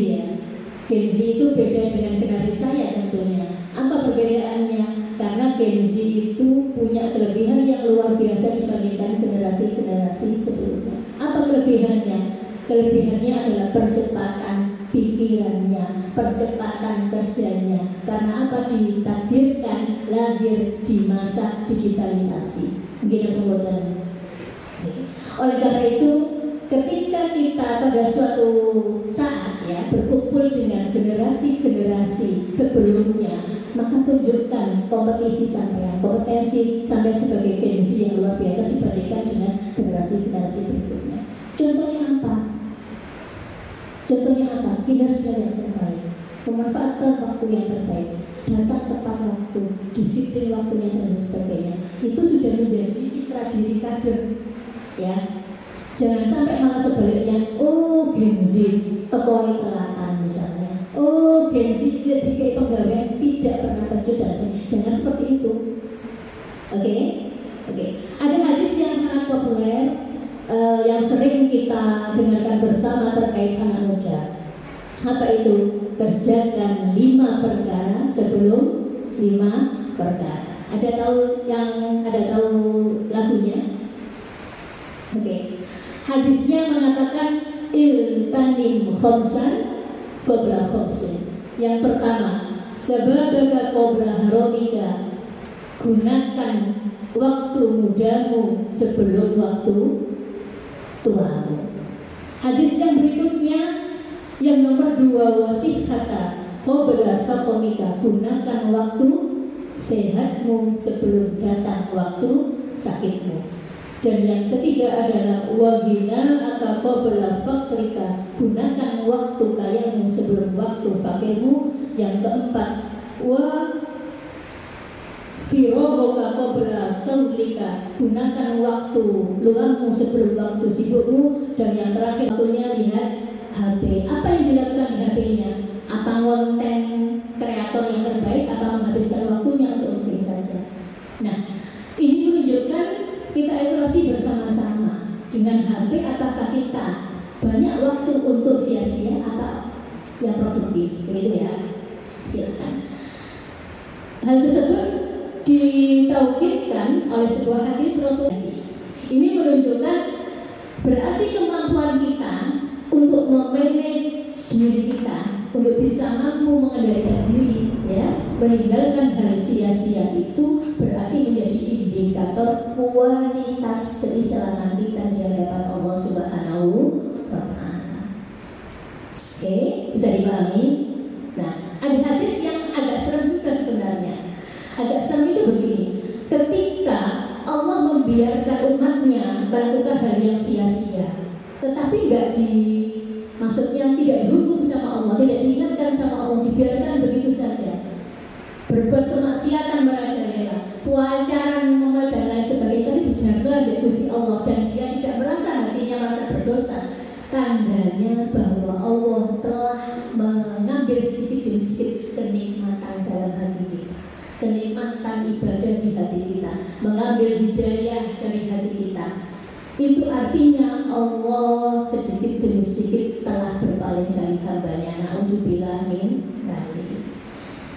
ya. Gen Z itu beda dengan generasi saya tentunya. Apa perbedaannya? Karena Gen Z itu punya kelebihan yang luar biasa dibandingkan generasi-generasi sebelumnya. Apa kelebihannya? Kelebihannya adalah percepatan pikirannya, percepatan kerjanya. Karena apa? Ditakdirkan lahir di masa digitalisasi. Begitu pembuatan. Oleh karena itu, ketika kita pada suatu saat ya berkumpul dengan generasi-generasi sebelumnya, maka tunjukkan kompetensi sampai sebagai Gen Z yang luar biasa dibandingkan dengan generasi-generasi berikutnya. Contohnya apa? Kinerja yang terbaik, memanfaatkan waktu yang terbaik, datang tepat waktu, disiplin waktunya dan sebagainya. Itu sudah menjadi citra diri kader, ya. Jangan sampai malah sebaliknya, oh Gen Z tekoi telatan misalnya, oh Gen Z tidak dikai pegawai tidak pernah baju dan jangan seperti itu. Oke. Ada hadis yang sangat populer yang sering kita dengarkan bersama terkait anak muda. Apa itu? Kerjakan 5 perkara sebelum 5 perkara. Ada tahu lagunya? Oke. Hadisnya mengatakan iltanim khamsan qabla khamsin. Yang pertama, sababaka qabla haramika. Gunakan waktu mudamu sebelum waktu tuamu. Hadis yang berikutnya yang nomor 2, wasihata qabla saqamika. Gunakan waktu sehatmu sebelum datang waktu sakitmu. Dan yang ketiga adalah wagina atau qabla fakrika. Gunakan waktu kayamu sebelum waktu fakirmu. Yang keempat, wa firagaka qabla saulika. Gunakan waktu luangmu sebelum waktu sibukmu. Dan yang terakhir, waktunya lihat HP. Apa yang dilakukan di HP-nya? Apa konten kreator yang terbaik? Apa menghabiskan waktunya untuk game saja? Nah, ini menunjukkan kita evaluasi bersama-sama dengan HP. Apakah kita banyak waktu untuk sia-sia atau yang produktif? Begitu ya. Silakan. Hal tersebut ditaukidkan oleh sebuah hadis Rasul. Ini menunjukkan berarti kemampuan kita untuk memanage diri kita, untuk bisa mampu mengendalikan diri, ya, meninggalkan hal sia-sia itu berarti menjadi indikator kualitas keislaman kita di hadapan Allah Subhanahu wa Ta'ala. Oke, bisa dipahami? Nah, ada hadis yang agak serem juga sebenarnya. Agak serem itu begini: ketika Allah membiarkan umatnya melakukan hal yang sia-sia, tetapi maksudnya tidak dihukum sama Allah, tidak diingatkan sama Allah, dibiarkan begitu saja. Berbuat kemaksiatan merajalela, pacaran, dan lain sebagainya, itu dijaga oleh Gusti Allah dan dia tidak hatinya merasa berdosa. Tandanya bahwa Allah telah mengambil sedikit demi sedikit kenikmatan dalam hati kita, kenikmatan ibadah di hati kita, mengambil hidayah dari hati kita. Itu artinya Allah sedikit demi sedikit telah berpaling dari hambanya. Na'udzubillah min dzalik.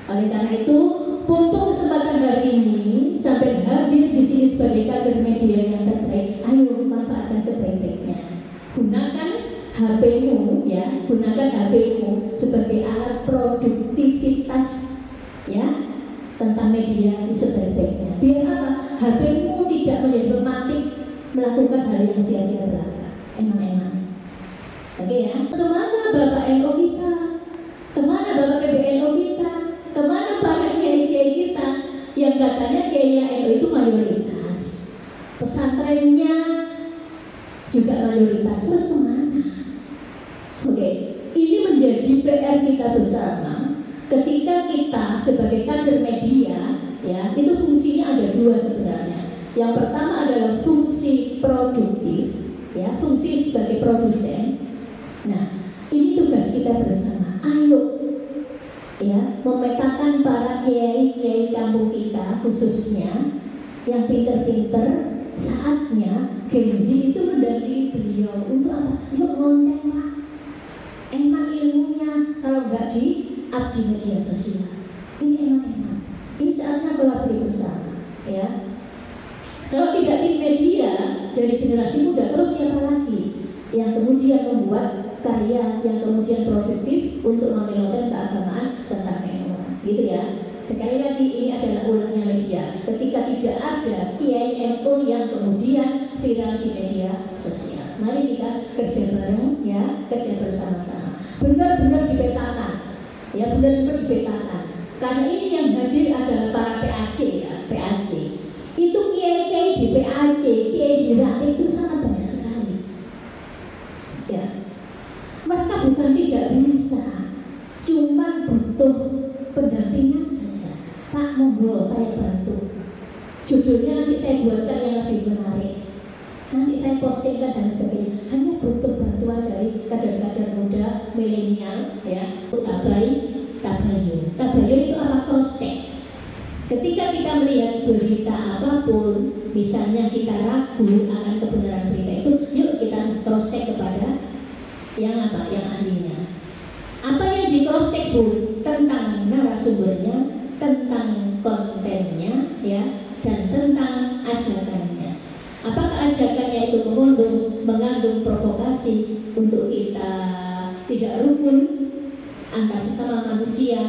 Oleh karena itu, untuk kesempatan hari ini sampai hadir di sini sebagai kader media yang terbaik, ayo manfaatkan sebaik-baiknya. Gunakan HP-mu, ya, gunakan HP-mu sebagai alat produktivitas, ya, tentang media sebaik-baiknya. Biar apa? HP-mu tidak menjadi pematik melakukan hal yang sia-sia belaka. Emang. Oke ya. Kemana Bapak NU kita? Kemana Bapak PBNU kita? Kemana para kiai-kiai kita yang katanya kiai NU itu mayoritas, pesantrennya juga mayoritas? Terus kemana? Oke, ini menjadi PR kita bersama. Ketika kita sebagai kader media, ya, itu fungsinya ada 2 sebenarnya. Yang pertama adalah fungsi produktif, ya, fungsi sebagai produsen. Nah, ini tugas kita bersama. Ayo, ya, memetakan para kiai-kiai kampung kita khususnya yang pinter-pinter. Saatnya Gen Z itu mendaki beliau untuk apa? Yuk konten lah. Enak ilmunya, di media sosial. Ini emang ini saatnya kolaborasi bersama, ya. Kalau tidak di media dari generasi muda, terus siapa lagi yang kemudian membuat karya yang kemudian produktif untuk memelototi keagamaan tentang keilmuan, gitu ya. Sekali lagi ini adalah ulangnya media. Ketika tidak ada KIMO yang kemudian viral di media sosial, mari kita kerja bareng, ya, kerja bersama-sama. Benar-benar dipetakan, ya, benar-benar dipetakan. Karena ini yang hadir adalah para PAC, ya, PAC. Itu kiai-kiai di PAC, kiai di rakyat itu sangat banyak sekali. Ya, mereka bukan tidak bisa, cuma butuh pendampingan saja. Pak, monggo saya bantu. Judulnya nanti saya buatkan yang lebih menarik. Nanti saya postingkan dan sebagainya. Hanya butuh bantuan dari kader-kader muda, milenial, ya, tabayun. Tabayun itu apa? Cross-check. Ketika kita melihat berita apapun, misalnya kita ragu akan kebenaran berita itu, yuk kita cross-check kepada yang apa? Yang ahlinya. Apa yang di cross-check, Bu? Tentang narasumbernya, tentang kontennya, ya, dan tentang ajakannya. Apakah ajakannya itu mengandung provokasi untuk kita tidak rukun antar sesama manusia?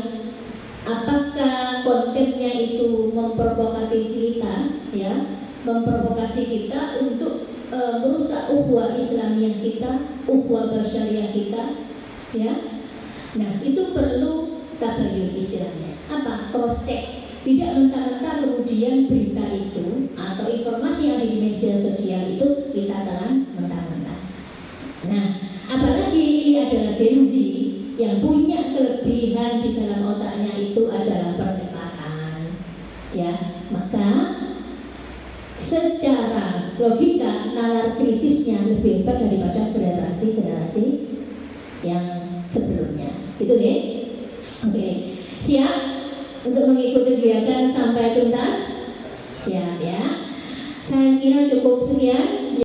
Apakah kontennya itu memprovokasi kita, ya, memprovokasi kita untuk merusak ukhuwah Islamiyah kita, ukhuwah basyariah kita, ya? Nah, itu perlu tabayun istilahnya. Apa? Cross check. Tidak mentah-mentah kemudian berita itu atau informasi yang ada di media sosial itu kita telan mentah-mentah. Nah, apalagi ini adalah Gen Z yang punya kelebihan di dalam otaknya itu adalah percepatan, ya. Maka secara logika nalar kritisnya lebih hebat daripada generasi yang sebelumnya. Itu ya. Oke. Siap untuk mengikuti kegiatan sampai tuntas? Siap, ya. Saya kira cukup sekian.